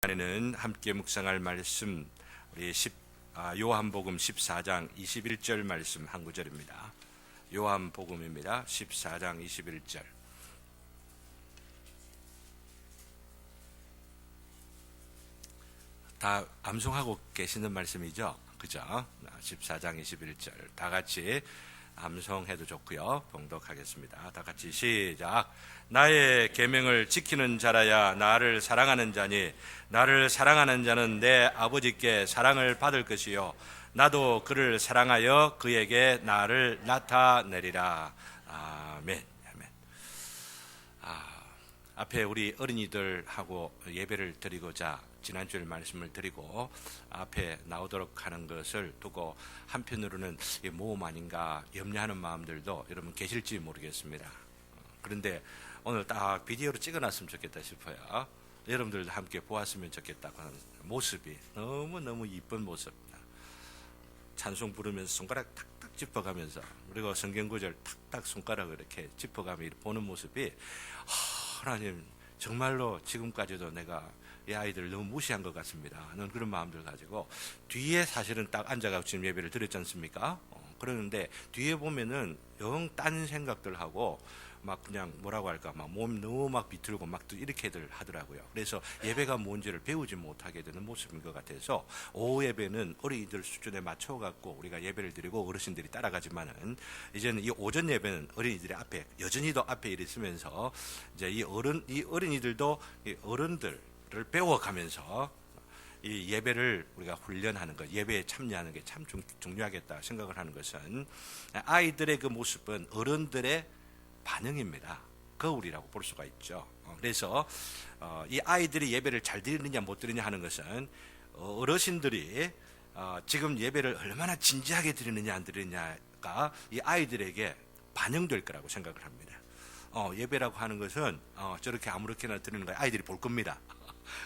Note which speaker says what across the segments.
Speaker 1: 시간에는 함께 묵상할 말씀 우리 요한복음 14장 21절 말씀 한 구절입니다. 요한복음입니다. 14장 21절. 다 암송하고 계시는 말씀이죠. 그죠? 14장 21절 다 같이 암송해도 좋고요. 봉독하겠습니다. 다 같이 시작. 나의 계명을 지키는 자라야 나를 사랑하는 자니 나를 사랑하는 자는 내 아버지께 사랑을 받을 것이요 나도 그를 사랑하여 그에게 나를 나타내리라. 아멘. 아멘. 앞에 우리 어린이들하고 예배를 드리고자 지난주에 말씀을 드리고 앞에 나오도록 하는 것을 두고 한편으로는 이게 모험 아닌가 염려하는 마음들도 여러분 계실지 모르겠습니다. 그런데 오늘 딱 비디오로 찍어놨으면 좋겠다 싶어요. 여러분들도 함께 보았으면 좋겠다고 하는 모습이 너무너무 이쁜 모습. 찬송 부르면서 손가락 탁탁 짚어가면서 그리고 성경구절 탁탁 손가락을 이렇게 짚어가며 보는 모습이 하나님 정말로 지금까지도 내가 이 아이들 너무 무시한 것 같습니다 하는 그런 마음들 가지고 뒤에 사실은 딱 앉아가지고 지금 예배를 드렸지 않습니까? 그러는데 뒤에 보면은 영 딴 생각들하고 막 그냥 뭐라고 할까 막 몸 너무 막 비틀고 막 이렇게들 하더라고요. 그래서 예배가 뭔지를 배우지 못하게 되는 모습인 것 같아서 오후 예배는 어린이들 수준에 맞춰 갖고 우리가 예배를 드리고 어르신들이 따라가지만은 이제는 이 오전 예배는 어린이들이 앞에 여전히도 앞에 있으면서 이제 이 어린이들도 이 어른들을 배워가면서 이 예배를 우리가 훈련하는 것, 예배에 참여하는 게 참 중요하겠다 생각을 하는 것은 아이들의 그 모습은 어른들의 반응입니다. 거울이라고 볼 수가 있죠. 그래서 이 아이들이 예배를 잘 드리느냐 못 드리느냐 하는 것은 어르신들이 지금 예배를 얼마나 진지하게 드리느냐 안 드리느냐가 이 아이들에게 반영될 거라고 생각을 합니다. 예배라고 하는 것은 저렇게 아무렇게나 드리는 거 아이들이 볼 겁니다.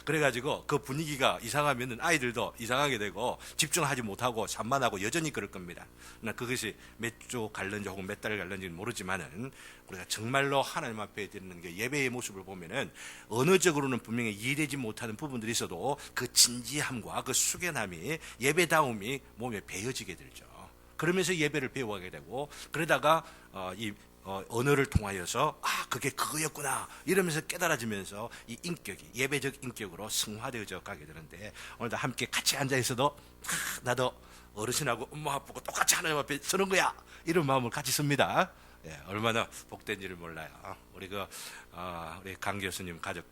Speaker 1: 그래가지고 그 분위기가 이상하면은 아이들도 이상하게 되고 집중하지 못하고 산만하고 여전히 그럴 겁니다. 그것이 몇 주 갈는지 혹은 몇 달 갈는지는 모르지만은 우리가 정말로 하나님 앞에 드리는 게 예배의 모습을 보면은 언어적으로는 분명히 이해되지 못하는 부분들이 있어도 그 진지함과 그 숙연함이 예배다움이 몸에 배어지게 되죠. 그러면서 예배를 배워가게 되고 그러다가 언어를 통하여서 그게 그거였구나 이러면서 깨달아지면서 이 인격이 예배적 인격으로 승화되어져 가게 되는데 오늘도 함께 같이 앉아 있어도 나도 어르신하고 엄마 아빠하고 똑같이 하나님 앞에 서는 거야 이런 마음을 같이 씁니다. 얼마나 복된지를 몰라요. 우리 우리 강 교수님 가족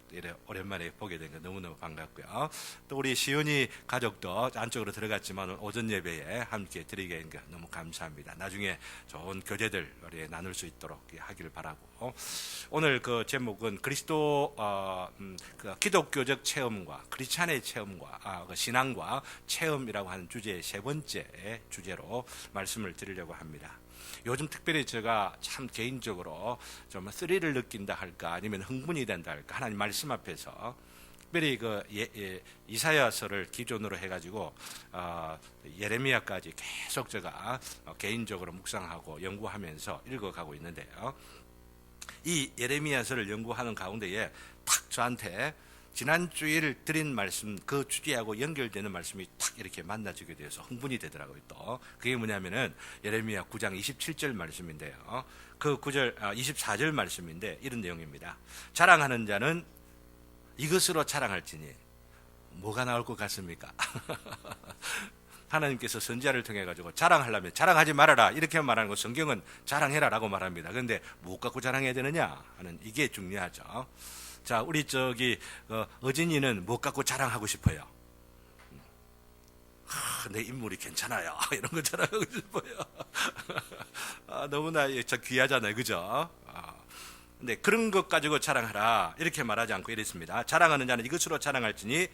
Speaker 1: 오랜만에 보게 된 거 너무너무 반갑고요. 또 우리 시은이 가족도 안쪽으로 들어갔지만 오전 예배에 함께 드리게 된 거 너무 감사합니다. 나중에 좋은 교제들 우리 나눌 수 있도록 하기를 바라고 오늘 그 제목은 그리스도 그 기독교적 체험과 크리스찬의 체험과 그 신앙과 체험이라고 하는 주제의 세 번째 주제로 말씀을 드리려고 합니다. 요즘 특별히 제가 참 개인적으로 좀 스릴을 느낀다 할까 아니면 흥분이 된다 할까 하나님 말씀 앞에서 특별히 그 이사야서를 기존으로 해가지고 예레미야까지 계속 제가 개인적으로 묵상하고 연구하면서 읽어가고 있는데요. 이 예레미야서를 연구하는 가운데에 탁 저한테 지난주일 드린 말씀 그 주제하고 연결되는 말씀이 탁 이렇게 만나지게 돼서 흥분이 되더라고요. 또 그게 뭐냐면은 예레미야 9장 27절 말씀인데요. 그 24절 말씀인데 이런 내용입니다. 자랑하는 자는 이것으로 자랑할지니 뭐가 나올 것 같습니까? 하나님께서 선지자를 통해 가지고 자랑하려면 자랑하지 말아라 이렇게 말하는 거 성경은 자랑해라라고 말합니다. 그런데 뭐 갖고 자랑해야 되느냐 하는 이게 중요하죠. 자, 우리 어진이는 뭐 갖고 자랑하고 싶어요? 내 인물이 괜찮아요. 이런 거 자랑하고 싶어요. 너무나 귀하잖아요. 그죠? 근데 그런 것 가지고 자랑하라. 이렇게 말하지 않고 이랬습니다. 자랑하는 자는 이것으로 자랑할지니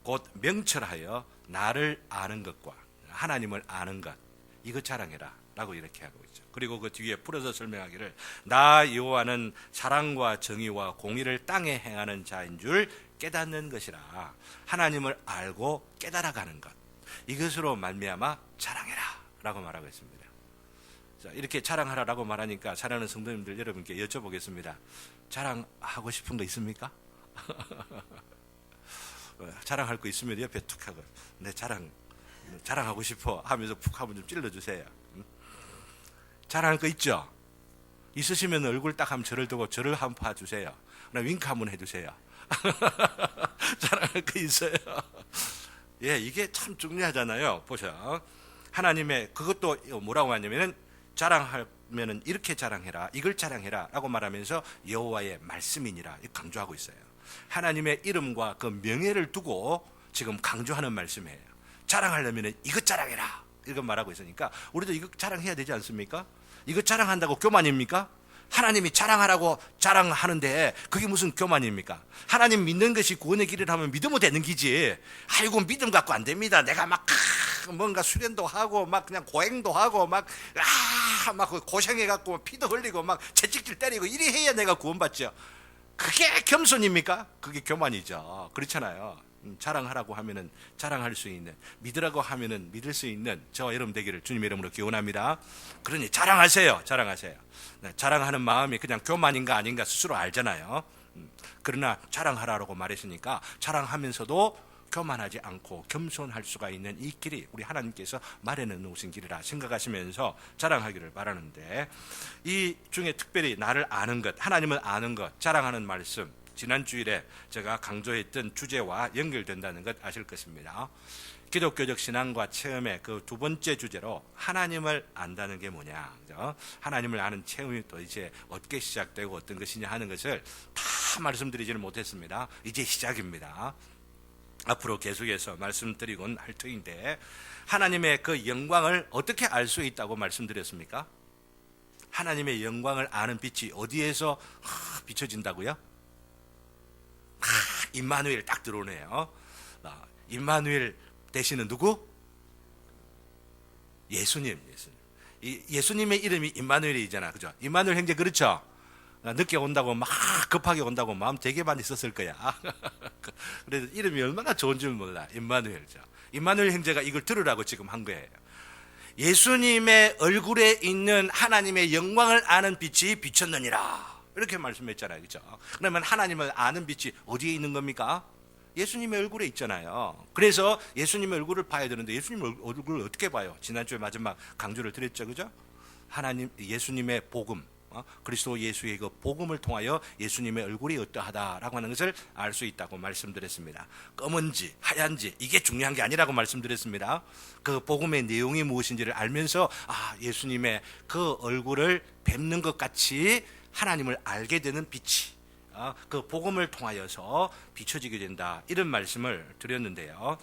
Speaker 1: 곧 명철하여 나를 아는 것과 하나님을 아는 것. 이거 자랑해라. 라고 이렇게 하고 있죠. 그리고 그 뒤에 풀어서 설명하기를 나 여호와는 사랑과 정의와 공의를 땅에 행하는 자인 줄 깨닫는 것이라. 하나님을 알고 깨달아가는 것. 이것으로 말미암아 자랑해라 라고 말하고 있습니다. 자, 이렇게 자랑하라라고 말하니까 사랑하는 성도님들 여러분께 여쭤보겠습니다. 자랑하고 싶은 거 있습니까? 자랑할 거 있으면 옆에 툭 하고 내 자랑하고 싶어 하면서 푹 한번 좀 찔러주세요. 자랑할 거 있죠? 있으시면 얼굴 딱 한번 저를 두고 저를 한번 봐주세요. 윙크 한번 해주세요. 자랑할 거 있어요. 예, 이게 참 중요하잖아요. 보셔. 하나님의 그것도 뭐라고 하냐면은 자랑하면은 이렇게 자랑해라, 이걸 자랑해라 라고 말하면서 여호와의 말씀이니라 강조하고 있어요. 하나님의 이름과 그 명예를 두고 지금 강조하는 말씀이에요. 자랑하려면은 이것 자랑해라 이렇게 말하고 있으니까 우리도 이거 자랑해야 되지 않습니까? 이거 자랑한다고 교만입니까? 하나님이 자랑하라고 자랑하는데 그게 무슨 교만입니까? 하나님 믿는 것이 구원의 길을 하면 믿으면 되는 기지. 아이고 믿음 갖고 안 됩니다. 내가 막 뭔가 수련도 하고 막 그냥 고행도 하고 막 고생해 갖고 피도 흘리고 막 채찍질 때리고 이리 해야 내가 구원받죠. 그게 겸손입니까? 그게 교만이죠. 그렇잖아요. 자랑하라고 하면은 자랑할 수 있는, 믿으라고 하면은 믿을 수 있는 저와 여러분 되기를 주님의 이름으로 기원합니다. 그러니 자랑하세요. 네, 자랑하는 마음이 그냥 교만인가 아닌가 스스로 알잖아요. 그러나 자랑하라고 말했으니까 자랑하면서도 교만하지 않고 겸손할 수가 있는 이 길이 우리 하나님께서 마련해 놓으신 길이라 생각하시면서 자랑하기를 바라는데, 이 중에 특별히 나를 아는 것, 하나님을 아는 것, 자랑하는 말씀, 지난 주일에 제가 강조했던 주제와 연결된다는 것 아실 것입니다. 기독교적 신앙과 체험의 그 두 번째 주제로 하나님을 안다는 게 뭐냐, 그죠? 하나님을 아는 체험이 또 이제 어떻게 시작되고 어떤 것이냐 하는 것을 다 말씀드리지는 못했습니다. 이제 시작입니다. 앞으로 계속해서 말씀드리곤 할 터인데, 하나님의 그 영광을 어떻게 알 수 있다고 말씀드렸습니까? 하나님의 영광을 아는 빛이 어디에서 비춰진다고요? 임마누엘 딱 들어오네요. 임마누엘 대신은 누구? 예수님. 예수님의 이름이 임마누엘이잖아, 그죠? 임마누엘 형제 그렇죠? 늦게 온다고 막 급하게 온다고 마음 되게 많이 썼을 거야. 그래서 이름이 얼마나 좋은 줄 몰라. 임마누엘죠. 임마누엘 형제가 이걸 들으라고 지금 한 거예요. 예수님의 얼굴에 있는 하나님의 영광을 아는 빛이 비쳤느니라, 이렇게 말씀했잖아요, 그렇죠? 그러면 하나님을 아는 빛이 어디에 있는 겁니까? 예수님의 얼굴에 있잖아요. 그래서 예수님의 얼굴을 봐야 되는데 예수님의 얼굴을 어떻게 봐요? 지난주에 마지막 강조를 드렸죠, 그죠? 예수님의 복음, 그리스도 예수의 그 복음을 통하여 예수님의 얼굴이 어떠하다라고 하는 것을 알 수 있다고 말씀드렸습니다. 검은지 하얀지 이게 중요한 게 아니라고 말씀드렸습니다. 그 복음의 내용이 무엇인지를 알면서 예수님의 그 얼굴을 뵙는 것 같이 하나님을 알게 되는 빛이 그 복음을 통하여서 비춰지게 된다, 이런 말씀을 드렸는데요.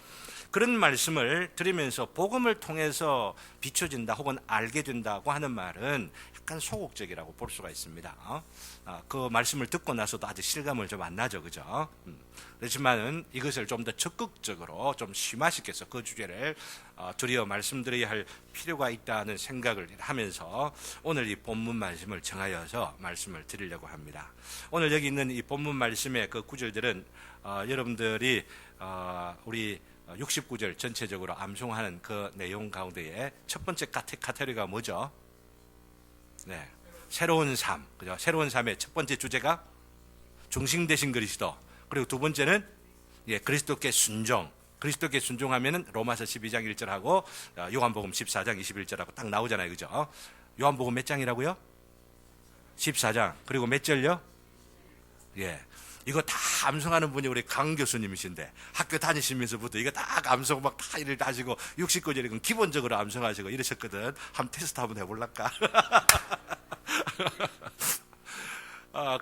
Speaker 1: 그런 말씀을 드리면서 복음을 통해서 비춰진다 혹은 알게 된다고 하는 말은 약간 소극적이라고 볼 수가 있습니다. 그 말씀을 듣고 나서도 아직 실감을 좀 안 나죠, 그죠? 그렇지만은 이것을 좀 더 적극적으로 좀 심화시켜서 그 주제를 드려 말씀드려야 할 필요가 있다는 생각을 하면서 오늘 이 본문 말씀을 정하여서 말씀을 드리려고 합니다. 오늘 여기 있는 이 본문 말씀의 그 구절들은 여러분들이 우리 69절 전체적으로 암송하는 그 내용 가운데에 첫 번째 카테고리가 뭐죠? 네, 새로운 삶, 그죠? 새로운 삶의 첫 번째 주제가 중심 되신 그리스도, 그리고 두 번째는 그리스도께 순종. 그리스도께 순종하면은 로마서 12장 1절하고 요한복음 14장 21절하고 딱 나오잖아요, 그죠? 요한복음 몇 장이라고요? 14장. 그리고 몇 절요? 이거 다 암송하는 분이 우리 강 교수님이신데, 학교 다니시면서부터 이거 다 암송 막 다 일을 다시고 69절이건 기본적으로 암송하시고 이러셨거든. 한번 테스트 한번 해볼랄까?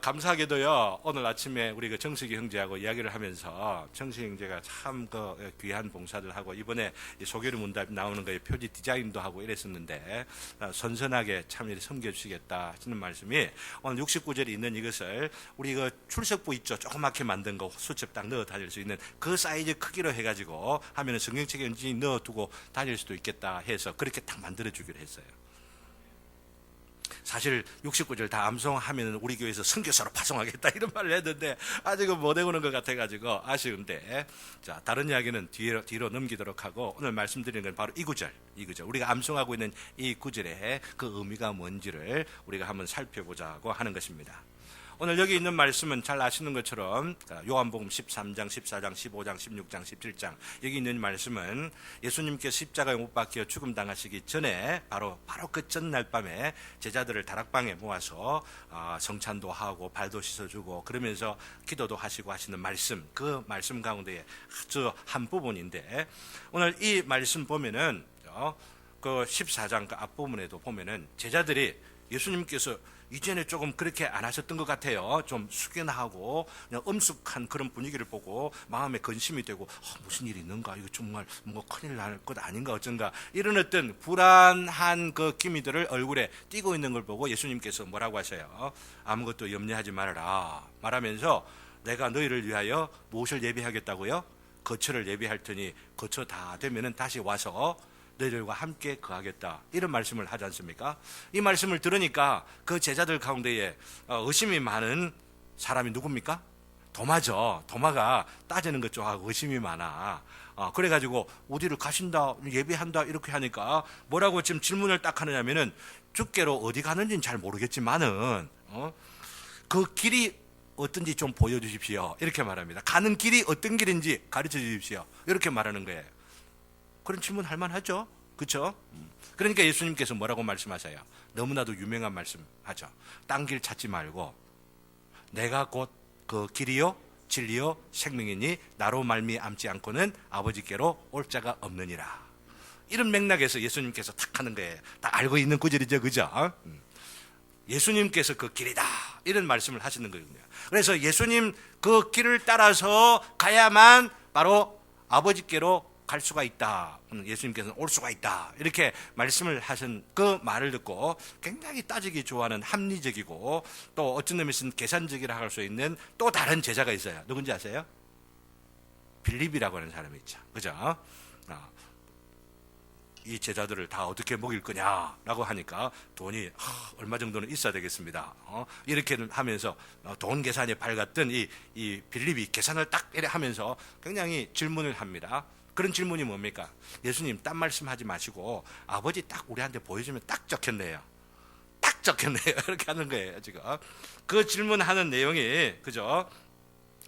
Speaker 1: 감사하게도요, 오늘 아침에 우리 그 정식이 형제하고 이야기를 하면서, 정식이 형제가 참 그 귀한 봉사들 하고 이번에 소개로 문답 나오는 거에 표지 디자인도 하고 이랬었는데 선선하게 참 이렇게 섬겨주시겠다 하시는 말씀이, 오늘 69절에 있는 이것을 우리 그 출석부 있죠, 조그맣게 만든 거 수첩 딱 넣어 다닐 수 있는 그 사이즈 크기로 해가지고 하면은 성경책에 언제 넣어두고 다닐 수도 있겠다 해서 그렇게 딱 만들어주기로 했어요. 사실 69절 다 암송하면 우리 교회에서 선교사로 파송하겠다 이런 말을 했는데 아직은 못 해오는 것 같아가지고 아쉬운데, 자, 다른 이야기는 뒤로 넘기도록 하고 오늘 말씀드리는 건 바로 이 구절, 우리가 암송하고 있는 이 구절의 그 의미가 뭔지를 우리가 한번 살펴보자고 하는 것입니다. 오늘 여기 있는 말씀은 잘 아시는 것처럼 요한복음 13장, 14장, 15장, 16장, 17장 여기 있는 말씀은 예수님께서 십자가에 못 박혀 죽음당하시기 전에 바로 그 전날 밤에 제자들을 다락방에 모아서 성찬도 하고 발도 씻어주고 그러면서 기도도 하시고 하시는 말씀, 그 말씀 가운데 아주 한 부분인데, 오늘 이 말씀 보면은 그 14장 그 앞부분에도 보면은 제자들이 예수님께서 이전에 조금 그렇게 안 하셨던 것 같아요. 좀 숙연하고 그냥 엄숙한 그런 분위기를 보고 마음에 근심이 되고 무슨 일이 있는가, 이거 정말 뭔가 큰일 날 것 아닌가 어쩐가, 이런 어떤 불안한 그 기미들을 얼굴에 띄고 있는 걸 보고 예수님께서 뭐라고 하셔요? 아무것도 염려하지 말아라 말하면서 내가 너희를 위하여 무엇을 예비하겠다고요? 거처를 예비할 테니 거처 다 되면은 다시 와서 너희들과 함께 거하겠다, 이런 말씀을 하지 않습니까? 이 말씀을 들으니까 그 제자들 가운데에 의심이 많은 사람이 누굽니까? 도마죠. 도마가 따지는 것 좋아하고 의심이 많아. 그래가지고 어디를 가신다, 예비한다 이렇게 하니까 뭐라고 지금 질문을 딱 하느냐면은 주께로 어디 가는지는 잘 모르겠지만은 그 길이 어떤지 좀 보여주십시오, 이렇게 말합니다. 가는 길이 어떤 길인지 가르쳐 주십시오, 이렇게 말하는 거예요. 그런 질문 할 만하죠. 그렇죠? 그러니까 예수님께서 뭐라고 말씀하세요? 너무나도 유명한 말씀하죠. 딴 길 찾지 말고 내가 곧 그 길이요 진리요 생명이니 나로 말미암지 않고는 아버지께로 올 자가 없느니라. 이런 맥락에서 예수님께서 탁 하는 거예요. 다 알고 있는 구절이죠. 그죠? 예수님께서 그 길이다, 이런 말씀을 하시는 거거든요. 그래서 예수님 그 길을 따라서 가야만 바로 아버지께로 갈 수가 있다, 예수님께서는 올 수가 있다, 이렇게 말씀을 하신 그 말을 듣고 굉장히 따지기 좋아하는 합리적이고 또 어떤 의미에서는 계산적이라 할 수 있는 또 다른 제자가 있어요. 누군지 아세요? 빌립이라고 하는 사람이 있죠. 그죠? 이 제자들을 다 어떻게 먹일 거냐라고 하니까 돈이 얼마 정도는 있어야 되겠습니다. 이렇게 하면서 돈 계산이 밝았던 이 빌립이 계산을 딱 이렇게 하면서 굉장히 질문을 합니다. 그런 질문이 뭡니까? 예수님, 딴 말씀하지 마시고 아버지 딱 우리한테 보여주면 딱 적혔네요. 딱 적혔네요. 이렇게 하는 거예요, 지금. 그 질문하는 내용이, 그죠?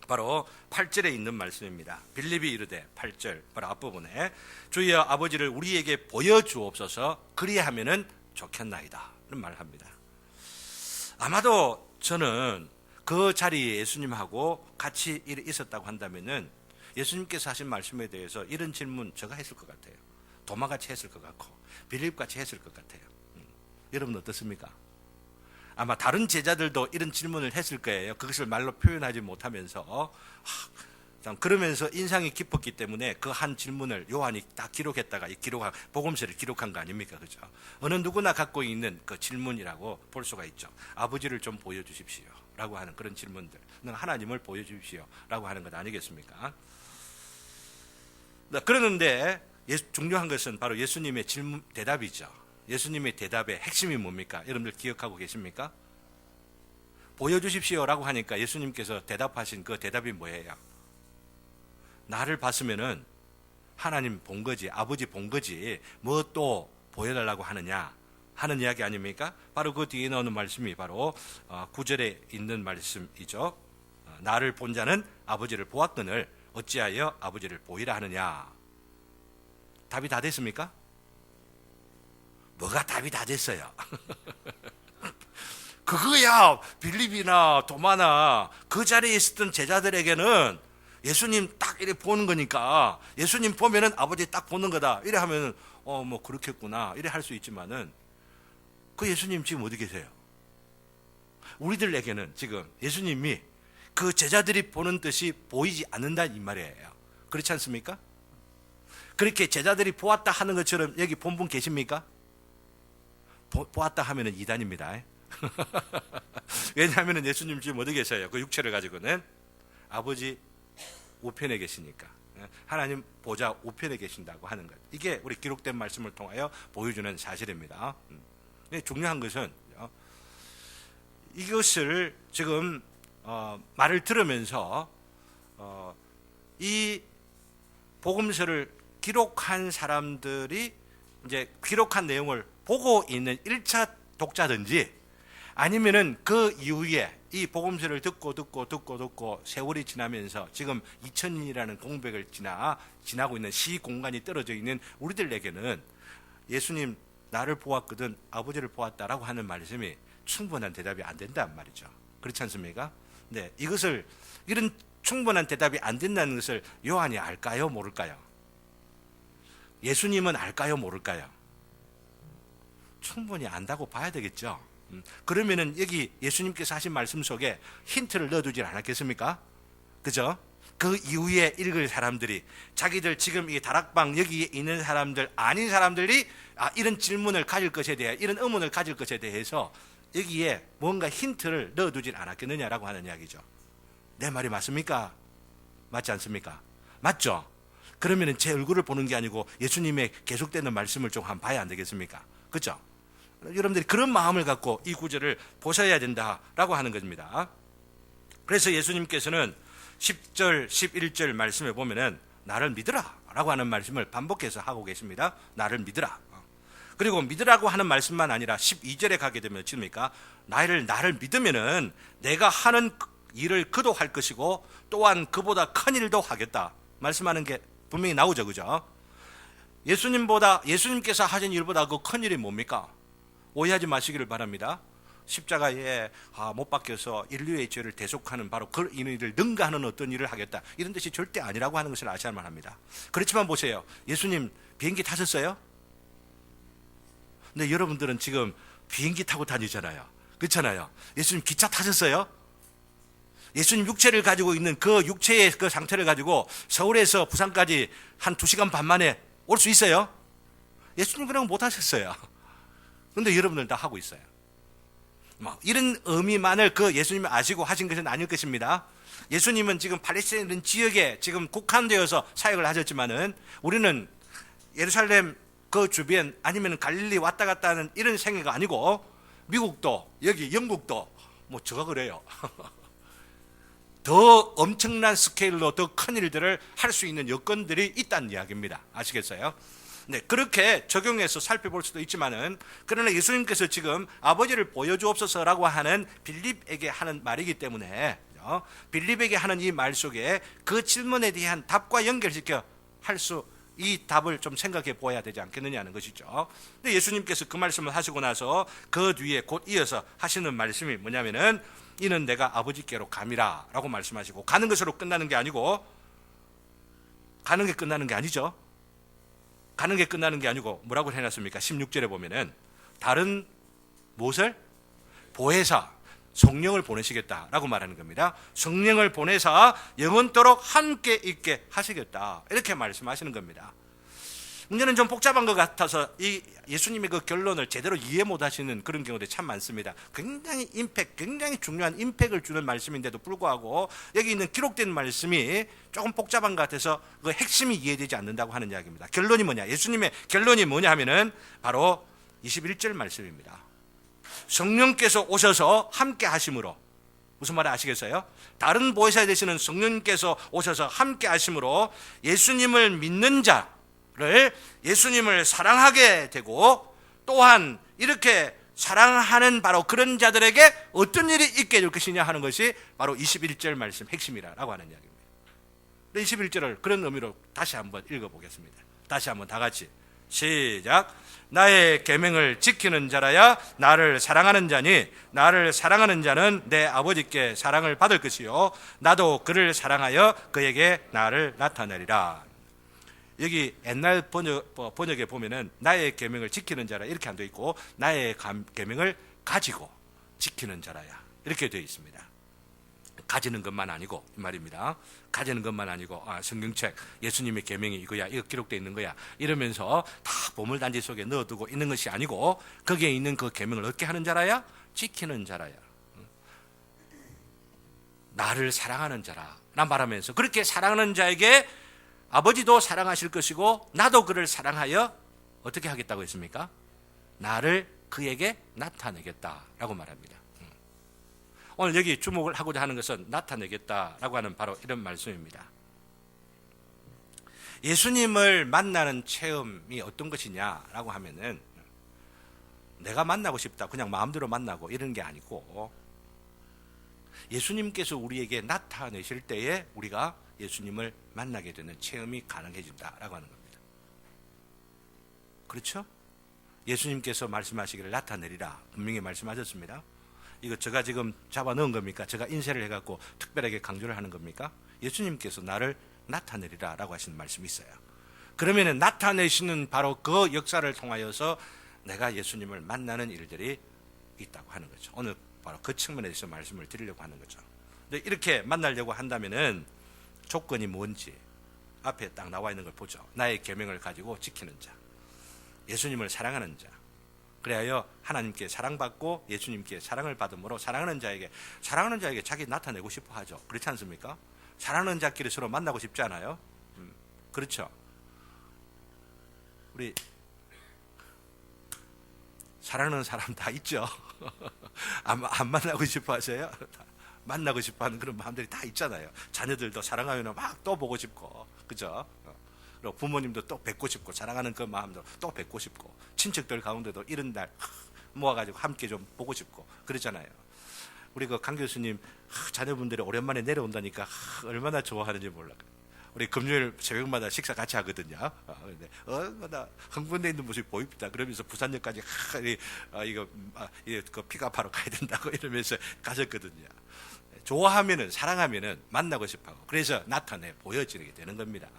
Speaker 1: 바로 8절에 있는 말씀입니다. 빌립이 이르되, 8절 바로 앞부분에 주여 아버지를 우리에게 보여주옵소서, 그리하면은 좋겠나이다, 이런 말을 합니다. 아마도 저는 그 자리에 예수님하고 같이 있었다고 한다면은 예수님께서 하신 말씀에 대해서 이런 질문 제가 했을 것 같아요. 도마같이 했을 것 같고 빌립같이 했을 것 같아요. 여러분 어떻습니까? 아마 다른 제자들도 이런 질문을 했을 거예요. 그것을 말로 표현하지 못하면서 그러면서 인상이 깊었기 때문에 그 한 질문을 요한이 딱 기록했다가 복음서를 기록한 거 아닙니까? 그죠? 어느 누구나 갖고 있는 그 질문이라고 볼 수가 있죠. 아버지를 좀 보여주십시오 라고 하는 그런 질문들, 하나님을 보여주십시오 라고 하는 것 아니겠습니까? 그러는데 중요한 것은 바로 예수님의 질문, 대답이죠. 예수님의 대답의 핵심이 뭡니까? 여러분들 기억하고 계십니까? 보여주십시오라고 하니까 예수님께서 대답하신 그 대답이 뭐예요? 나를 봤으면은 하나님 본 거지, 아버지 본 거지, 뭐 또 보여달라고 하느냐 하는 이야기 아닙니까? 바로 그 뒤에 나오는 말씀이 바로 9절에 있는 말씀이죠. 나를 본 자는 아버지를 보았거늘 어찌하여 아버지를 보이라 하느냐. 답이 다 됐습니까? 뭐가 답이 다 됐어요? 그거야 빌립이나 도마나 그 자리에 있었던 제자들에게는 예수님 딱 이렇게 보는 거니까, 예수님 보면은 아버지 딱 보는 거다 이래 하면은 뭐 그렇겠구나 이래 할 수 있지만은, 그 예수님 지금 어디 계세요? 우리들에게는 지금 예수님이 그 제자들이 보는 듯이 보이지 않는다 이 말이에요. 그렇지 않습니까? 그렇게 제자들이 보았다 하는 것처럼 여기 본분 계십니까? 보았다 하면은 이단입니다. 왜냐하면 예수님 지금 어디 계셔요? 그 육체를 가지고는 아버지 우편에 계시니까, 하나님 보좌 우편에 계신다고 하는 것, 이게 우리 기록된 말씀을 통하여 보여주는 사실입니다. 중요한 것은 이것을 지금 말을 들으면서 이 복음서를 기록한 사람들이 이제 기록한 내용을 보고 있는 1차 독자든지 아니면은 그 이후에 이 복음서를 듣고 세월이 지나면서 지금 2000년이라는 공백을 지나고 있는 시공간이 떨어져 있는 우리들에게는 예수님 나를 보았거든 아버지를 보았다라고 하는 말씀이 충분한 대답이 안 된단 말이죠. 그렇지 않습니까? 네, 이런 충분한 대답이 안 된다는 것을 요한이 알까요, 모를까요? 예수님은 알까요, 모를까요? 충분히 안다고 봐야 되겠죠. 그러면은 여기 예수님께서 하신 말씀 속에 힌트를 넣어두질 않았겠습니까? 그죠? 그 이후에 읽을 사람들이 자기들 지금 이 다락방 여기에 있는 사람들 아닌 사람들이 이런 질문을 가질 것에 대해 이런 의문을 가질 것에 대해서 여기에 뭔가 힌트를 넣어두질 않았겠느냐라고 하는 이야기죠. 내 말이 맞습니까? 맞지 않습니까? 맞죠? 그러면은 제 얼굴을 보는 게 아니고 예수님의 계속되는 말씀을 좀 한번 봐야 안 되겠습니까? 그죠? 여러분들이 그런 마음을 갖고 이 구절을 보셔야 된다라고 하는 겁니다. 그래서 예수님께서는 10절, 11절 말씀에 보면은 나를 믿으라 라고 하는 말씀을 반복해서 하고 계십니다. 나를 믿으라. 그리고 믿으라고 하는 말씀만 아니라 12절에 가게 되면 어떻습니까? 나를 믿으면은 내가 하는 일을 그도 할 것이고 또한 그보다 큰 일도 하겠다 말씀하는 게 분명히 나오죠. 그죠? 예수님께서 하신 일보다 그 큰 일이 뭡니까? 오해하지 마시기를 바랍니다. 십자가에 못 박혀서 인류의 죄를 대속하는 바로 그 일을 능가하는 어떤 일을 하겠다 이런 뜻이 절대 아니라고 하는 것을 아셔야만 합니다. 그렇지만 보세요. 예수님 비행기 타셨어요? 근데 여러분들은 지금 비행기 타고 다니잖아요. 그렇잖아요. 예수님 기차 타셨어요? 예수님 육체를 가지고 있는 그 육체의 그 상태를 가지고 서울에서 부산까지 한 2시간 반 만에 올 수 있어요? 예수님 그런 거 못 하셨어요. 그런데 여러분들 다 하고 있어요. 이런 의미만을 그 예수님이 아시고 하신 것은 아닐 것입니다. 예수님은 지금 팔레스타인 지역에 지금 국한되어서 사역을 하셨지만은 우리는 예루살렘 그 주변 아니면 갈릴리 왔다 갔다 하는 이런 생애가 아니고 미국도 여기 영국도 뭐 저가 그래요. 더 엄청난 스케일로 더 큰 일들을 할 수 있는 여건들이 있다는 이야기입니다. 아시겠어요? 네, 그렇게 적용해서 살펴볼 수도 있지만은 그러나 예수님께서 지금 아버지를 보여주옵소서라고 하는 빌립에게 하는 말이기 때문에 빌립에게 하는 이 말 속에 그 질문에 대한 답과 연결시켜 이 답을 좀 생각해 보아야 되지 않겠느냐는 것이죠. 근데 예수님께서 그 말씀을 하시고 나서 그 뒤에 곧 이어서 하시는 말씀이 뭐냐면은 이는 내가 아버지께로 감이라 라고 말씀하시고 가는 것으로 끝나는 게 아니고 가는 게 끝나는 게 아니죠. 가는 게 끝나는 게 아니고 뭐라고 해놨습니까? 16절에 보면은 다른 무엇을? 보혜사 성령을 보내시겠다라고 말하는 겁니다. 성령을 보내사 영원토록 함께 있게 하시겠다 이렇게 말씀하시는 겁니다. 문제는 좀 복잡한 것 같아서 이 예수님의 그 결론을 제대로 이해 못하시는 그런 경우들이 참 많습니다. 굉장히 중요한 임팩을 주는 말씀인데도 불구하고 여기 있는 기록된 말씀이 조금 복잡한 것 같아서 그 핵심이 이해되지 않는다고 하는 이야기입니다. 결론이 뭐냐? 예수님의 결론이 뭐냐 하면은 바로 21절 말씀입니다. 성령께서 오셔서 함께 하심으로 무슨 말을 아시겠어요? 다른 보혜사 되시는 성령께서 오셔서 함께 하심으로 예수님을 믿는 자를 예수님을 사랑하게 되고 또한 이렇게 사랑하는 바로 그런 자들에게 어떤 일이 있게 될 것이냐 하는 것이 바로 21절 말씀 핵심이라고 하는 이야기입니다. 21절을 그런 의미로 다시 한번 읽어보겠습니다. 다시 한번 다 같이 시작. 나의 계명을 지키는 자라야 나를 사랑하는 자니 나를 사랑하는 자는 내 아버지께 사랑을 받을 것이요 나도 그를 사랑하여 그에게 나를 나타내리라. 여기 옛날 번역에 보면은 나의 계명을 지키는 자라 이렇게 안 되어 있고 나의 계명을 가지고 지키는 자라야 이렇게 되어 있습니다. 가지는 것만 아니고 이 말입니다. 가지는 것만 아니고 성경책 예수님의 계명이 이거야 이거 기록되어 있는 거야 이러면서 다 보물단지 속에 넣어두고 있는 것이 아니고 거기에 있는 그 계명을 어떻게 하는 자라야? 지키는 자라야. 나를 사랑하는 자라 라 말하면서 그렇게 사랑하는 자에게 아버지도 사랑하실 것이고 나도 그를 사랑하여 어떻게 하겠다고 했습니까? 나를 그에게 나타내겠다라고 말합니다. 오늘 여기 주목을 하고자 하는 것은 나타내겠다라고 하는 바로 이런 말씀입니다. 예수님을 만나는 체험이 어떤 것이냐라고 하면은 내가 만나고 싶다 그냥 마음대로 만나고 이런 게 아니고 예수님께서 우리에게 나타내실 때에 우리가 예수님을 만나게 되는 체험이 가능해진다라고 하는 겁니다. 그렇죠? 예수님께서 말씀하시기를 나타내리라 분명히 말씀하셨습니다. 이거 제가 지금 잡아 넣은 겁니까? 제가 인쇄를 해갖고 특별하게 강조를 하는 겁니까? 예수님께서 나를 나타내리라 라고 하시는 말씀이 있어요. 그러면 나타내시는 바로 그 역사를 통하여서 내가 예수님을 만나는 일들이 있다고 하는 거죠. 오늘 바로 그 측면에서 말씀을 드리려고 하는 거죠. 근데 이렇게 만나려고 한다면은 조건이 뭔지 앞에 딱 나와 있는 걸 보죠. 나의 계명을 가지고 지키는 자, 예수님을 사랑하는 자, 그래야 하나님께 사랑받고 예수님께 사랑을 받음으로 사랑하는 자에게 자기 나타내고 싶어 하죠. 그렇지 않습니까? 사랑하는 자끼리 서로 만나고 싶지 않아요? 그렇죠. 우리 사랑하는 사람 다 있죠. 안 만나고 싶어 하세요? 만나고 싶어 하는 그런 마음들이 다 있잖아요. 자녀들도 사랑하면 막 또 보고 싶고, 그죠? 그리고 부모님도 또 뵙고 싶고, 사랑하는 그 마음도 또 뵙고 싶고, 친척들 가운데도 이런 날 모아가지고 함께 좀 보고 싶고, 그러잖아요. 우리 그 강 교수님 자녀분들이 오랜만에 내려온다니까 얼마나 좋아하는지 몰라요. 우리 금요일 새벽마다 식사 같이 하거든요. 근데 얼마나 흥분되어 있는 모습이 보입니다. 그러면서 부산역까지 이거 그 픽업하러 가야 된다고 이러면서 가셨거든요. 좋아하면은 사랑하면은 만나고 싶어하고 그래서 나타내 보여지게 되는 겁니다.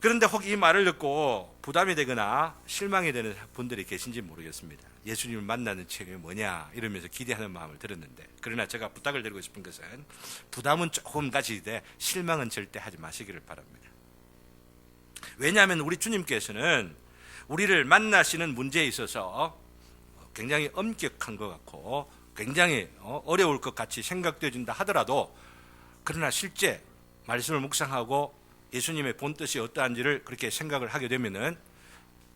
Speaker 1: 그런데 혹 이 말을 듣고 부담이 되거나 실망이 되는 분들이 계신지 모르겠습니다. 예수님을 만나는 체험이 뭐냐 이러면서 기대하는 마음을 들었는데, 그러나 제가 부탁을 드리고 싶은 것은 부담은 조금 가지되 실망은 절대 하지 마시기를 바랍니다. 왜냐하면 우리 주님께서는 우리를 만나시는 문제에 있어서 굉장히 엄격한 것 같고 굉장히 어려울 것 같이 생각되어진다 하더라도, 그러나 실제 말씀을 묵상하고 예수님의 본뜻이 어떠한지를 그렇게 생각을 하게 되면은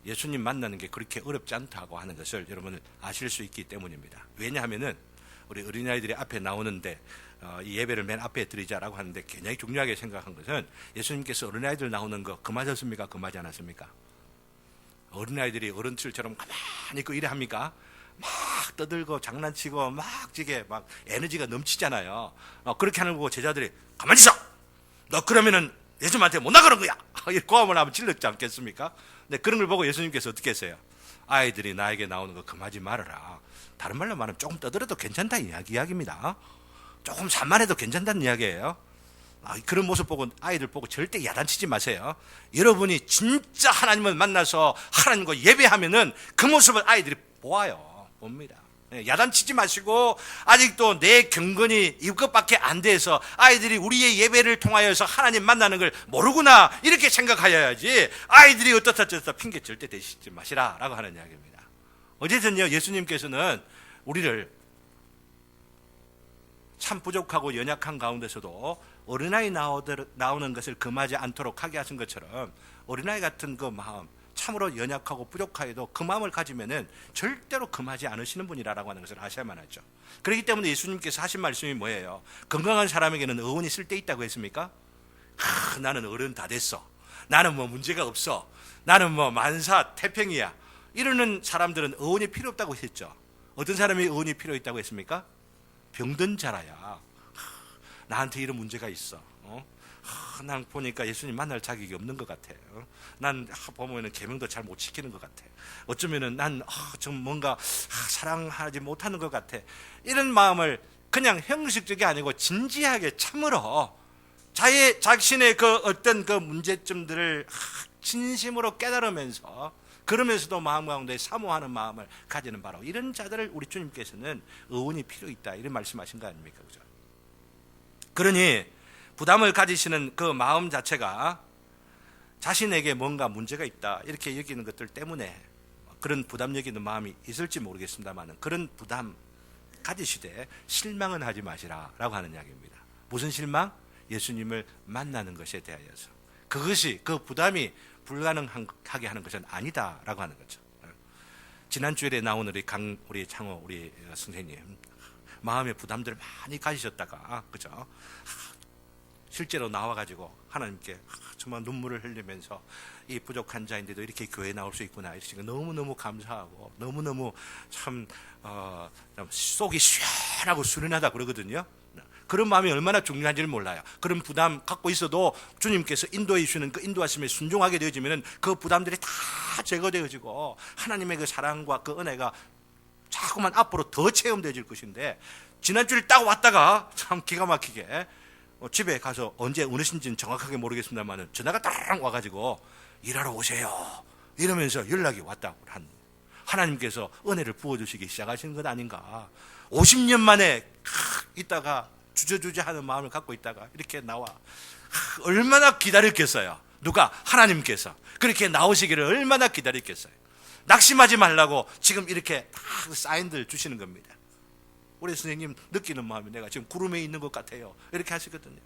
Speaker 1: 예수님 만나는 게 그렇게 어렵지 않다고 하는 것을 여러분은 아실 수 있기 때문입니다. 왜냐하면은 우리 어린아이들이 앞에 나오는데 이 예배를 맨 앞에 드리자라고 하는데 굉장히 중요하게 생각한 것은 예수님께서 어린아이들 나오는 거 금하셨습니까? 금하지 않았습니까? 어린아이들이 어른들처럼 가만히 있고 이래 합니까? 막 떠들고 장난치고 막 지게 막 에너지가 넘치잖아요. 그렇게 하는 거고 제자들이 가만히 있어! 너 그러면은 예수님한테 못 나가는 거야! 이렇게 고함을 하면 질렀지 않겠습니까? 근데 그런 걸 보고 예수님께서 어떻게 했어요? 아이들이 나에게 나오는 거 금하지 말아라. 다른 말로 말하면 조금 떠들어도 괜찮다는 이야기입니다. 조금 산만해도 괜찮다는 이야기예요. 그런 모습 보고 아이들 보고 절대 야단치지 마세요. 여러분이 진짜 하나님을 만나서 하나님과 예배하면은 그 모습을 아이들이 보아요. 봅니다. 야단치지 마시고 아직도 내 경건이 이것밖에 안 돼서 아이들이 우리의 예배를 통하여서 하나님 만나는 걸 모르구나 이렇게 생각하여야지, 아이들이 어떻다 저렇다 핑계 절대 대시지 마시라 라고 하는 이야기입니다. 어쨌든요, 예수님께서는 우리를 참 부족하고 연약한 가운데서도 어린아이 나오는 것을 금하지 않도록 하게 하신 것처럼 어린아이 같은 그 마음, 참으로 연약하고 부족하여도 그 마음을 가지면은 절대로 금하지 않으시는 분이라고 하는 것을 아셔야만 하죠. 그렇기 때문에 예수님께서 하신 말씀이 뭐예요? 건강한 사람에게는 의원이 쓸데있다고 했습니까? 나는 어른 다 됐어. 나는 뭐 문제가 없어. 나는 뭐 만사 태평이야. 이러는 사람들은 의원이 필요 없다고 했죠. 어떤 사람이 의원이 필요 있다고 했습니까? 병든 자라야. 나한테 이런 문제가 있어. 난 보니까 예수님 만날 자격이 없는 것 같아. 난 보면은 계명도 잘 못 지키는 것 같아. 어쩌면은 난 좀 뭔가 사랑하지 못하는 것 같아. 이런 마음을 그냥 형식적이 아니고 진지하게 참으로 자신의 그 어떤 그 문제점들을 진심으로 깨달으면서, 그러면서도 마음 가운데 사모하는 마음을 가지는 바로 이런 자들을 우리 주님께서는 의원이 필요 있다 이런 말씀하신 거 아닙니까? 그죠? 그러니 부담을 가지시는 그 마음 자체가 자신에게 뭔가 문제가 있다 이렇게 여기는 것들 때문에 그런 부담 여기는 마음이 있을지 모르겠습니다만, 그런 부담 가지시되 실망은 하지 마시라 라고 하는 이야기입니다. 무슨 실망? 예수님을 만나는 것에 대하여서. 그것이, 그 부담이 불가능하게 하는 것은 아니다 라고 하는 거죠. 지난 주일에 나온 우리 창호 우리 선생님 마음의 부담들을 많이 가지셨다가, 그죠? 실제로 나와가지고 하나님께 정말 눈물을 흘리면서 이 부족한 자인데도 이렇게 교회에 나올 수 있구나 이러시니까 너무너무 감사하고 너무너무 참 속이 시원하고 수련하다 그러거든요. 그런 마음이 얼마나 중요한지를 몰라요. 그런 부담 갖고 있어도 주님께서 인도해 주시는 그 인도하심에 순종하게 되어지면 그 부담들이 다 제거되어지고 하나님의 그 사랑과 그 은혜가 자꾸만 앞으로 더 체험되어질 것인데, 지난주에 딱 왔다가 참 기가 막히게 집에 가서 언제 어느 신지는 정확하게 모르겠습니다만 전화가 따랑 와가지고 일하러 오세요 이러면서 연락이 왔다고 한 하나님께서 은혜를 부어주시기 시작하시는 것 아닌가. 50년 만에 있다가 주저주저 하는 마음을 갖고 있다가 이렇게 나와 얼마나 기다렸겠어요. 누가? 하나님께서 그렇게 나오시기를 얼마나 기다렸겠어요. 낙심하지 말라고 지금 이렇게 다 사인들 주시는 겁니다. 우리 선생님 느끼는 마음이 내가 지금 구름에 있는 것 같아요 이렇게 하시거든요.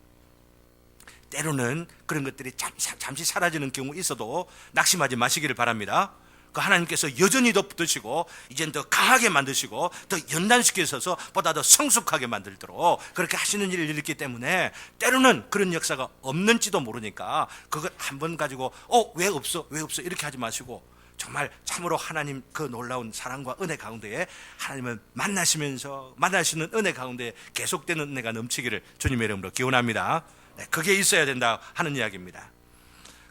Speaker 1: 때로는 그런 것들이 잠시 사라지는 경우 있어도 낙심하지 마시기를 바랍니다. 그 하나님께서 여전히 더 붙으시고 이젠 더 강하게 만드시고 더 연단시켜서 보다 더 성숙하게 만들도록 그렇게 하시는 일을 있기 때문에 때로는 그런 역사가 없는지도 모르니까 그걸 한번 가지고 왜 없어 이렇게 하지 마시고 정말 참으로 하나님 그 놀라운 사랑과 은혜 가운데에 하나님을 만나시면서 만나시는 은혜 가운데 계속되는 은혜가 넘치기를 주님의 이름으로 기원합니다. 네, 그게 있어야 된다 하는 이야기입니다.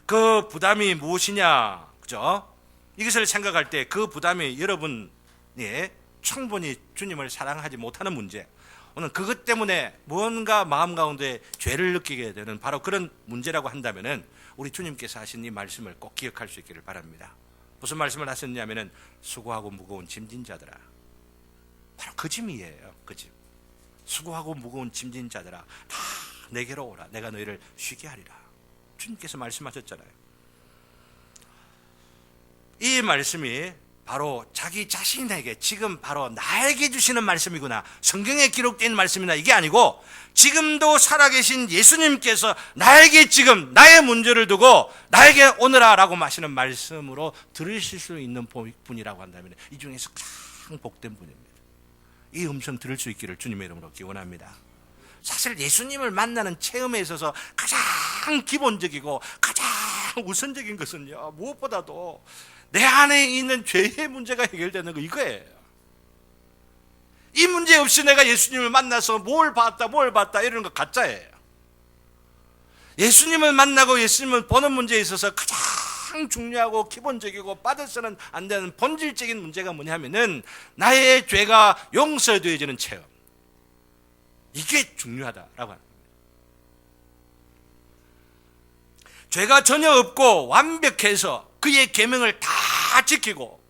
Speaker 1: 그 부담이 무엇이냐, 그죠? 이것을 생각할 때 그 부담이 여러분이 충분히 주님을 사랑하지 못하는 문제, 오늘 그것 때문에 무언가 마음 가운데 죄를 느끼게 되는 바로 그런 문제라고 한다면은 우리 주님께서 하신 이 말씀을 꼭 기억할 수 있기를 바랍니다. 무슨 말씀을 하셨냐면은 수고하고 무거운 짐진 자들아, 바로 그 짐이에요. 그 짐. 수고하고 무거운 짐진 자들아 다 내게로 오라, 내가 너희를 쉬게 하리라. 주님께서 말씀하셨잖아요. 이 말씀이 바로 자기 자신에게 지금 바로 나에게 주시는 말씀이구나, 성경에 기록된 말씀이나 이게 아니고 지금도 살아계신 예수님께서 나에게 지금 나의 문제를 두고 나에게 오너라 라고 하시는 말씀으로 들으실 수 있는 분이라고 한다면 이 중에서 가장 복된 분입니다. 이 음성 들을 수 있기를 주님의 이름으로 기원합니다. 사실 예수님을 만나는 체험에 있어서 가장 기본적이고 가장 우선적인 것은요, 무엇보다도 내 안에 있는 죄의 문제가 해결되는 거, 이거예요. 이 문제 없이 내가 예수님을 만나서 뭘 봤다 이러는 거 가짜예요. 예수님을 만나고 예수님을 보는 문제에 있어서 가장 중요하고 기본적이고 빠져서는 안 되는 본질적인 문제가 뭐냐면은 나의 죄가 용서되어지는 체험, 이게 중요하다라고 합니다. 죄가 전혀 없고 완벽해서 그의 계명을 다 지키고,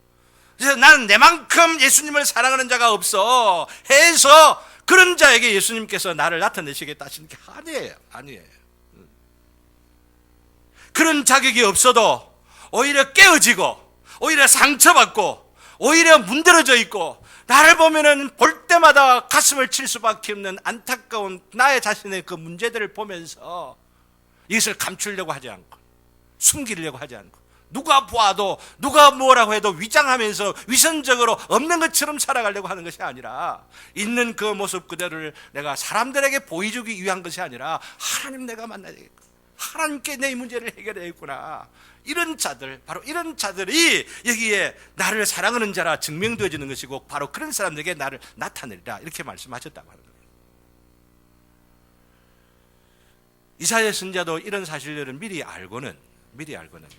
Speaker 1: 그래서 나는 내만큼 예수님을 사랑하는 자가 없어 해서 그런 자에게 예수님께서 나를 나타내시겠다 하시는 게 아니에요. 그런 자격이 없어도 오히려 깨어지고 오히려 상처받고 오히려 문드러져 있고 나를 보면은 볼 때마다 가슴을 칠 수밖에 없는 안타까운 나의 자신의 그 문제들을 보면서 이것을 감추려고 하지 않고 숨기려고 하지 않고 누가 보아도 누가 뭐라고 해도 위장하면서 위선적으로 없는 것처럼 살아가려고 하는 것이 아니라 있는 그 모습 그대로를 내가 사람들에게 보여주기 위한 것이 아니라 하나님 내가 만나야 되겠구나, 하나님께 내 문제를 해결해야겠구나, 이런 자들, 바로 이런 자들이 여기에 나를 사랑하는 자라 증명되어지는 것이고 바로 그런 사람들에게 나를 나타내리라 이렇게 말씀하셨다고 하는 거예요. 이사야 선지자도 이런 사실들을 미리 알고는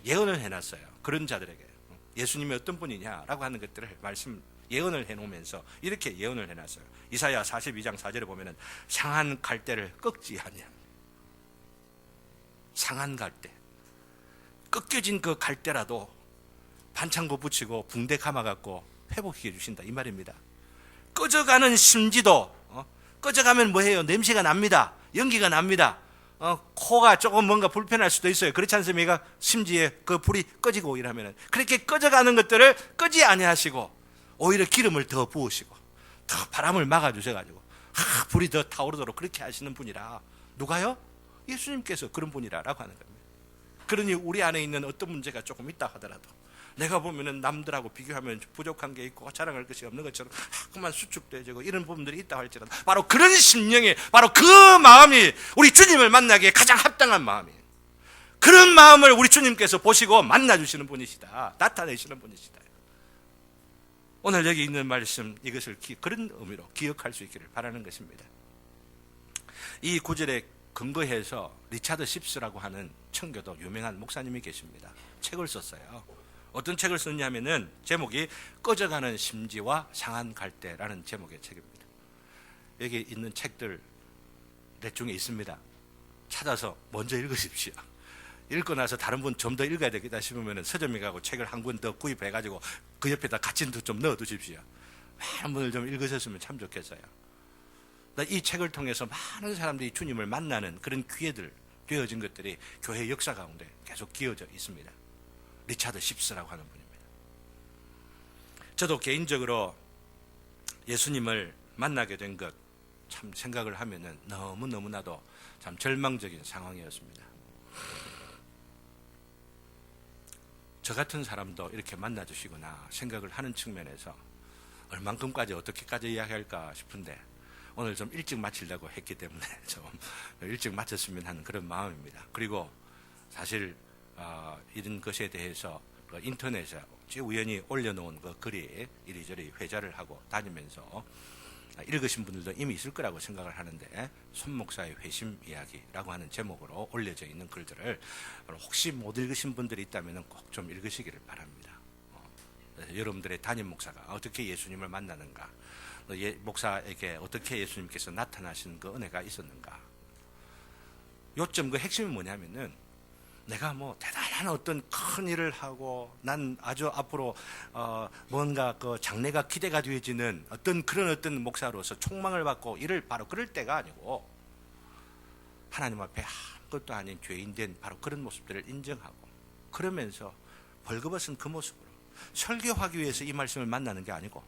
Speaker 1: 예언을 해놨어요. 그런 자들에게 예수님이 어떤 분이냐라고 하는 것들을 예언을 해놓으면서 이렇게 예언을 해놨어요. 이사야 42장 4절에 보면은 상한 갈대를 꺾지 아니함. 상한 갈대, 꺾여진 그 갈대라도 반창고 붙이고 붕대 감아갖고 회복시켜 주신다 이 말입니다. 꺼져가는 심지도 꺼져가면 뭐해요? 냄새가 납니다. 연기가 납니다. 코가 조금 뭔가 불편할 수도 있어요. 그렇지 않습니까? 심지에 그 불이 꺼지고 이러면은 그렇게 꺼져가는 것들을 끄지 아니하시고 오히려 기름을 더 부으시고 더 바람을 막아 주셔가지고 불이 더 타오르도록 그렇게 하시는 분이라. 누가요? 예수님께서 그런 분이라고 하는 겁니다. 그러니 우리 안에 있는 어떤 문제가 조금 있다 하더라도 내가 보면은 남들하고 비교하면 부족한 게 있고 자랑할 것이 없는 것처럼 그만 수축되고 이런 부분들이 있다 할지라도 바로 그런 심령이, 바로 그 마음이 우리 주님을 만나기에 가장 합당한 마음이에요. 그런 마음을 우리 주님께서 보시고 만나주시는 분이시다, 나타내시는 분이시다. 오늘 여기 있는 말씀, 이것을 그런 의미로 기억할 수 있기를 바라는 것입니다. 이 구절에 근거해서 리차드 십스라고 하는 청교도 유명한 목사님이 계십니다. 책을 썼어요. 어떤 책을 썼냐면은 제목이 꺼져가는 심지와 상한 갈대라는 제목의 책입니다. 여기 있는 책들 내 중에 있습니다. 찾아서 먼저 읽으십시오. 읽고 나서 다른 분 좀 더 읽어야 되겠다 싶으면 서점에 가고 책을 한 권 더 구입해가지고 그 옆에다 같이 좀 넣어두십시오. 많은 분을 좀 읽으셨으면 참 좋겠어요. 이 책을 통해서 많은 사람들이 주님을 만나는 그런 기회들, 되어진 것들이 교회 역사 가운데 계속 기어져 있습니다. 리차드 십스라고 하는 분입니다. 저도 개인적으로 예수님을 만나게 된 것 참 생각을 하면은 너무나도 참 절망적인 상황이었습니다. 저 같은 사람도 이렇게 만나주시구나 생각을 하는 측면에서 얼만큼까지 어떻게까지 이야기할까 싶은데 오늘 좀 일찍 마치려고 했기 때문에 좀 일찍 마쳤으면 하는 그런 마음입니다. 그리고 사실 이런 것에 대해서 인터넷에 우연히 올려놓은 그 글이 이리저리 회자를 하고 다니면서 읽으신 분들도 이미 있을 거라고 생각을 하는데, 손 목사의 회심 이야기라고 하는 제목으로 올려져 있는 글들을 혹시 못 읽으신 분들이 있다면 꼭 좀 읽으시기를 바랍니다. 여러분들의 담임 목사가 어떻게 예수님을 만나는가, 목사에게 어떻게 예수님께서 나타나신 그 은혜가 있었는가. 요점 그 핵심이 뭐냐면은 내가 뭐 대단한 어떤 큰 일을 하고 난 아주 앞으로 뭔가 그 장래가 기대가 되어지는 어떤 그런 어떤 목사로서 촉망을 받고 일을 바로 그럴 때가 아니고, 하나님 앞에 아무것도 아닌 죄인된 바로 그런 모습들을 인정하고 그러면서 벌거벗은 그 모습으로 설교하기 위해서 이 말씀을 만나는 게 아니고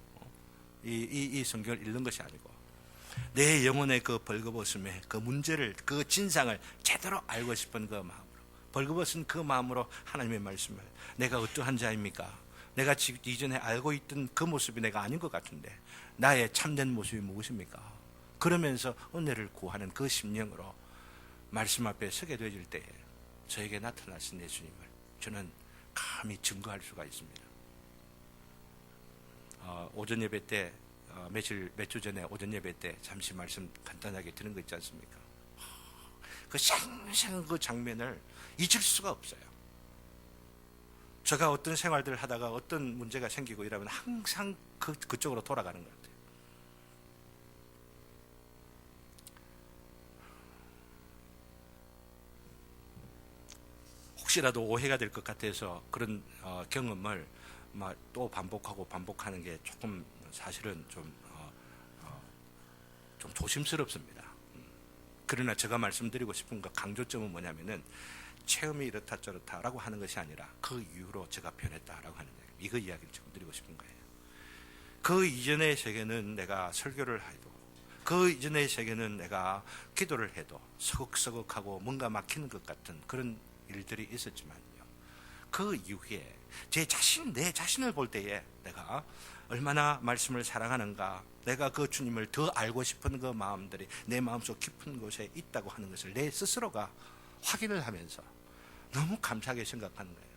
Speaker 1: 이 성경을 읽는 것이 아니고 내 영혼의 그 벌거벗음의 그 문제를, 그 진상을 제대로 알고 싶은 그 마음, 벌거벗은 그 마음으로 하나님의 말씀을, 내가 어떠한 자입니까? 내가 이전에 알고 있던 그 모습이 내가 아닌 것 같은데 나의 참된 모습이 무엇입니까? 그러면서 은혜를 구하는 그 심령으로 말씀 앞에 서게 되어질 때에 저에게 나타나신 예수님을 저는 감히 증거할 수가 있습니다. 오전 예배 때 몇 주 전에 오전 예배 때 잠시 말씀 간단하게 드린 거 있지 않습니까? 그 생생한 그 장면을 잊을 수가 없어요. 제가 어떤 생활들을 하다가 어떤 문제가 생기고 이러면 항상 그쪽으로 돌아가는 것 같아요. 혹시라도 오해가 될 것 같아서 그런 경험을 또 반복하는 게 조금 사실은 좀 조심스럽습니다. 그러나 제가 말씀드리고 싶은 그 강조점은 뭐냐면은 체험이 이렇다 저렇다라고 하는 것이 아니라 그 이후로 제가 변했다라고 하는 얘기, 이거 이야기를 지금 드리고 싶은 거예요. 그 이전의 세계는 내가 설교를 해도, 그 이전의 세계는 내가 기도를 해도 서걱서걱하고 뭔가 막히는 것 같은 그런 일들이 있었지만요, 그 이후에 내 자신을 볼 때에 내가 얼마나 말씀을 사랑하는가, 내가 그 주님을 더 알고 싶은 그 마음들이 내 마음속 깊은 곳에 있다고 하는 것을 내 스스로가 확인을 하면서 너무 감사하게 생각하는 거예요.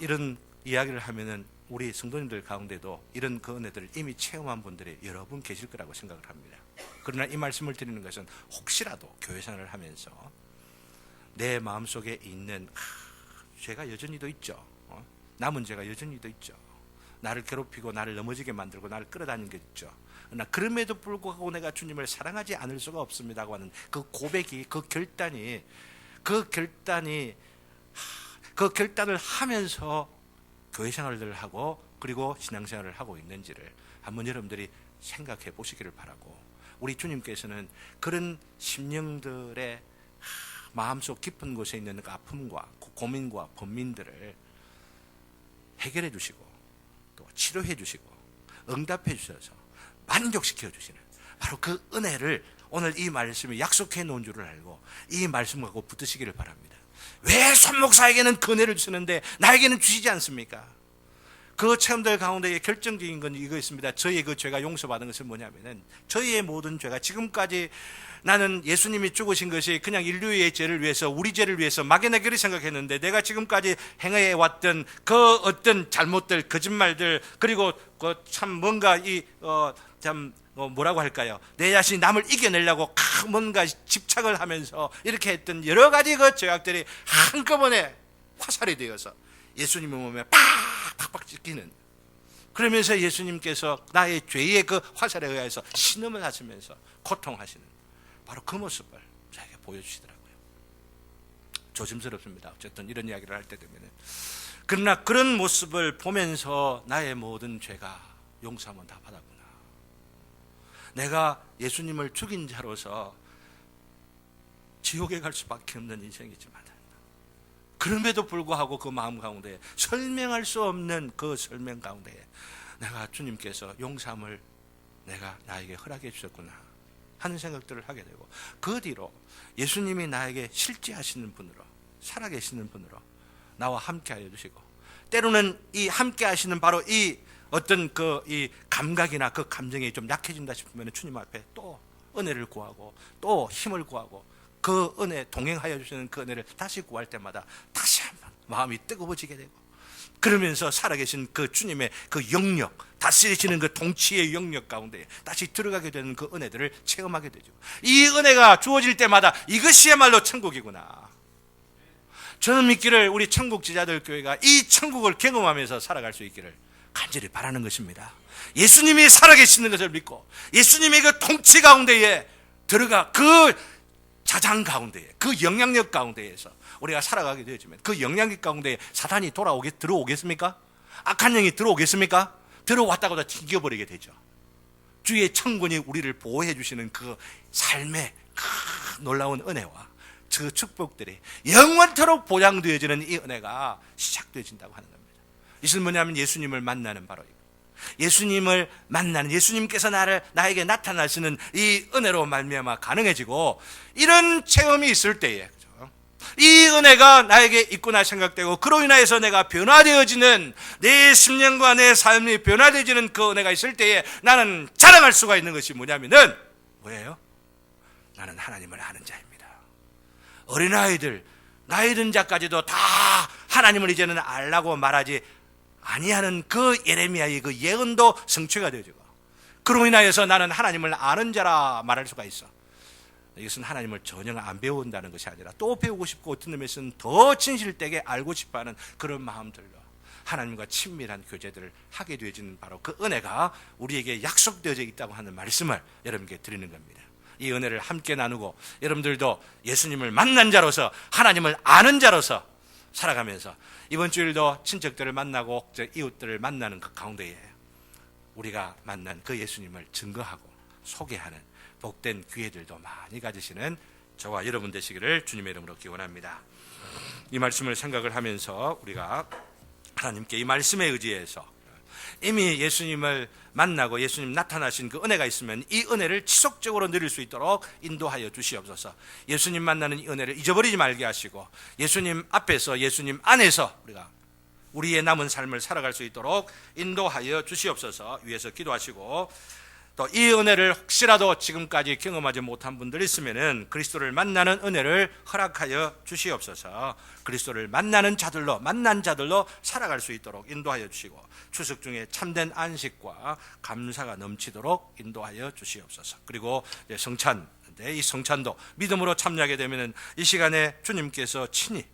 Speaker 1: 이런 이야기를 하면은 우리 성도님들 가운데도 이런 그 은혜들을 이미 체험한 분들이 여러 분 계실 거라고 생각을 합니다. 그러나 이 말씀을 드리는 것은 혹시라도 교회 생활을 하면서 내 마음속에 있는 죄가 여전히도 있죠. 남은 죄가 여전히도 있죠. 나를 괴롭히고 나를 넘어지게 만들고 나를 끌어다니는 게 있죠. 그러나 그럼에도 불구하고 내가 주님을 사랑하지 않을 수가 없습니다고 하는 그 고백이, 그 결단을 하면서 교회 생활을 하고 그리고 신앙생활을 하고 있는지를 한번 여러분들이 생각해 보시기를 바라고, 우리 주님께서는 그런 심령들의 마음속 깊은 곳에 있는 그 아픔과 고민과 번민들을 해결해 주시고 또 치료해 주시고 응답해 주셔서 만족시켜 주시는 바로 그 은혜를 오늘 이 말씀이 약속해 놓은 줄을 알고 이 말씀 갖고 붙드시기를 바랍니다. 왜 손목사에게는 그 은혜를 주시는데 나에게는 주시지 않습니까? 그 체험들 가운데 결정적인 건 이거 있습니다. 저희의 그 죄가 용서받은 것은 뭐냐면은 저희의 모든 죄가 지금까지 나는 예수님이 죽으신 것이 그냥 인류의 죄를 위해서, 우리 죄를 위해서 막연하게 생각했는데, 내가 지금까지 행해 왔던 그 어떤 잘못들, 거짓말들, 그리고 그 참 뭔가 뭐라고 할까요? 내 자신이 남을 이겨내려고 뭔가 집착을 하면서 이렇게 했던 여러 가지 그 죄악들이 한꺼번에 화살이 되어서 예수님의 몸에 팍팍 찍히는, 그러면서 예수님께서 나의 죄의 그 화살에 의해서 신음을 하시면서 고통하시는 바로 그 모습을 저에게 보여주시더라고요. 조심스럽습니다. 어쨌든 이런 이야기를 할 때 되면. 그러나 그런 모습을 보면서 나의 모든 죄가 용서하면 다 받았구나. 내가 예수님을 죽인 자로서 지옥에 갈 수밖에 없는 인생이지만, 그럼에도 불구하고 그 마음 가운데 설명할 수 없는 그 설명 가운데 내가 주님께서 용서함을 나에게 허락해 주셨구나 하는 생각들을 하게 되고, 그 뒤로 예수님이 나에게 실제하시는 분으로, 살아계시는 분으로 나와 함께 하여 주시고, 때로는 이 함께 하시는 바로 이 어떤 이 감각이나 그 감정이 좀 약해진다 싶으면 주님 앞에 또 은혜를 구하고 또 힘을 구하고, 그 은혜, 동행하여 주시는 그 은혜를 다시 구할 때마다 다시 한번 마음이 뜨거워지게 되고, 그러면서 살아계신 그 주님의 그 영역, 다스리시는 그 통치의 영역 가운데 다시 들어가게 되는 그 은혜들을 체험하게 되죠. 이 은혜가 주어질 때마다 이것이야말로 천국이구나. 저는 믿기를 우리 천국 지자들 교회가 이 천국을 경험하면서 살아갈 수 있기를 간절히 바라는 것입니다. 예수님이 살아계시는 것을 믿고 예수님의 그 통치 가운데에 들어가 그 자장 가운데에, 그 영향력 가운데에서 우리가 살아가게 되어지면 그 영향력 가운데에 사단이 들어오겠습니까? 악한 영이 들어오겠습니까? 들어왔다고 다 튕겨버리게 되죠. 주의 천군이 우리를 보호해 주시는 그 삶의 그 놀라운 은혜와 그 축복들이 영원토록 보장되어지는 이 은혜가 시작되어진다고 하는 겁니다. 이것은 뭐냐면 예수님을 만나는 바로 이거. 예수님을 만나는, 예수님께서 나에게 나타나시는 이 은혜로 말미암아 가능해지고, 이런 체험이 있을 때에, 그렇죠? 이 은혜가 나에게 있구나 생각되고, 그로 인하여서 내가 변화되어지는, 내 심령과 내 삶이 변화되어지는 그 은혜가 있을 때에 나는 자랑할 수가 있는 것이 뭐냐면은 뭐예요? 나는 하나님을 아는 자입니다. 어린아이들, 나이 든 자까지도 다 하나님을 이제는 알라고 말하지 아니하는 그 예레미야의 그 예언도 성취가 되어지고, 그로 인하여서 나는 하나님을 아는 자라 말할 수가 있어. 이것은 하나님을 전혀 안 배운다는 것이 아니라 또 배우고 싶고, 어떤 의미에서는 더 진실되게 알고 싶어하는 그런 마음들로 하나님과 친밀한 교제들을 하게 되어지는 바로 그 은혜가 우리에게 약속되어져 있다고 하는 말씀을 여러분께 드리는 겁니다. 이 은혜를 함께 나누고, 여러분들도 예수님을 만난 자로서, 하나님을 아는 자로서 살아가면서 이번 주일도 친척들을 만나고 이웃들을 만나는 그 가운데에 우리가 만난 그 예수님을 증거하고 소개하는 복된 기회들도 많이 가지시는 저와 여러분 되시기를 주님의 이름으로 기원합니다. 이 말씀을 생각을 하면서 우리가 하나님께 이 말씀에 의지해서 이미 예수님을 만나고 예수님 나타나신 그 은혜가 있으면 이 은혜를 지속적으로 누릴 수 있도록 인도하여 주시옵소서. 예수님 만나는 이 은혜를 잊어버리지 말게 하시고, 예수님 앞에서, 예수님 안에서 우리가 우리의 남은 삶을 살아갈 수 있도록 인도하여 주시옵소서. 위에서 기도하시고, 또 이 은혜를 혹시라도 지금까지 경험하지 못한 분들 있으면은 그리스도를 만나는 은혜를 허락하여 주시옵소서. 그리스도를 만난 자들로 살아갈 수 있도록 인도하여 주시고, 추석 중에 참된 안식과 감사가 넘치도록 인도하여 주시옵소서. 그리고 성찬인데 이 성찬도 믿음으로 참여하게 되면은 이 시간에 주님께서 친히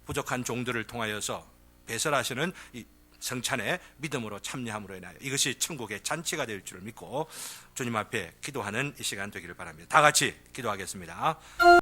Speaker 1: 부족한 종들을 통하여서 배설하시는 이 성찬에 믿음으로 참여함으로 인하여 이것이 천국의 잔치가 될 줄 믿고 주님 앞에 기도하는 이 시간 되기를 바랍니다. 다 같이 기도하겠습니다.